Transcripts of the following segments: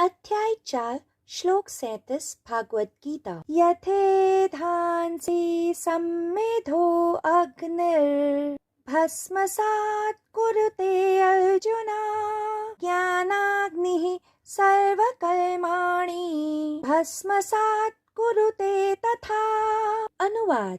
अध्याय 4 श्लोक 37 भागवत गीता। यथेधांसि सम्मेधो अग्निर् भस्मसात् कुरुते अर्जुना ज्ञानाग्निः सर्वकर्माणि भस्मसात् कुरुते तथा। अनुवाद।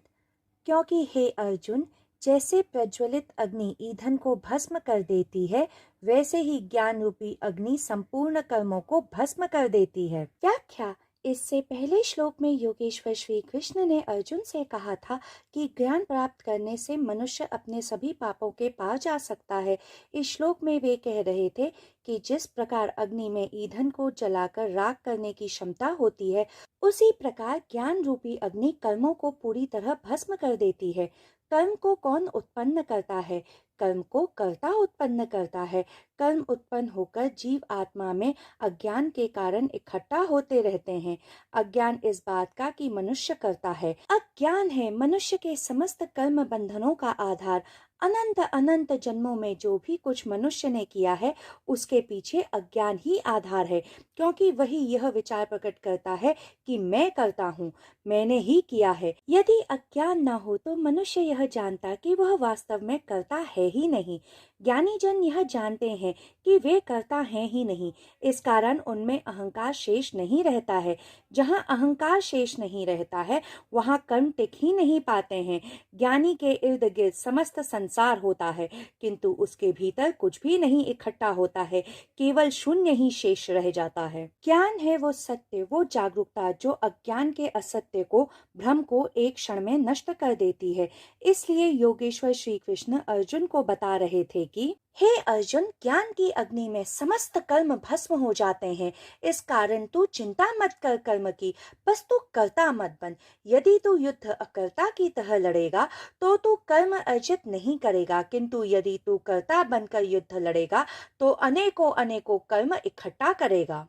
क्योंकि हे अर्जुन, जैसे प्रज्वलित अग्नि ईंधन को भस्म कर देती है, वैसे ही ज्ञान रूपी अग्नि संपूर्ण कर्मों को भस्म कर देती है। व्याख्या। इससे पहले श्लोक में योगेश्वर श्री कृष्ण ने अर्जुन से कहा था कि ज्ञान प्राप्त करने से मनुष्य अपने सभी पापों के पार जा सकता है। इस श्लोक में वे कह रहे थे कि जिस प्रकार अग्नि में ईंधन को जलाकर राख करने की क्षमता होती है, उसी प्रकार ज्ञान रूपी अग्नि कर्मों को पूरी तरह भस्म कर देती है। कर्म को कौन उत्पन्न करता है? कर्म को कर्ता उत्पन्न करता है। कर्म उत्पन्न होकर जीव आत्मा में अज्ञान के कारण इकट्ठा होते रहते हैं। अज्ञान इस बात का कि मनुष्य करता है। अज्ञान है मनुष्य के समस्त कर्म बंधनों का आधार। अनंत अनंत जन्मों में जो भी कुछ मनुष्य ने किया है, उसके पीछे अज्ञान ही आधार है, क्योंकि वही यह विचार प्रकट करता है कि मैं करता हूँ, मैंने ही किया है। यदि अज्ञान न हो तो मनुष्य यह जानता कि वह वास्तव में करता है ही नहीं। ज्ञानी जन यह जानते हैं कि वे करता हैं ही नहीं। इस कारण उनमें अहंकार शेष नहीं रहता है। जहाँ अहंकार शेष नहीं रहता है, वहाँ कर्म टिक ही नहीं पाते हैं। ज्ञानी के इर्द गिर्द समस्त संसार होता है, किंतु उसके भीतर कुछ भी नहीं इकट्ठा होता है, केवल शून्य ही शेष रह जाता है। ज्ञान है वो सत्य, वो जागरूकता जो अज्ञान के असत्य को, भ्रम को एक क्षण में नष्ट कर देती है। इसलिए योगेश्वर श्री कृष्ण अर्जुन को बता रहे थे कि हे अर्जुन, ज्ञान की अग्नि में समस्त कर्म भस्म हो जाते हैं। इस कारण तू चिंता मत कर कर्म की, बस तू कर्ता मत बन। यदि तू युद्ध अकर्ता की तरह लड़ेगा तो तू कर्म अर्जित नहीं करेगा, किंतु यदि तू कर्ता बनकर युद्ध लड़ेगा तो अनेकों अनेकों कर्म इकट्ठा करेगा।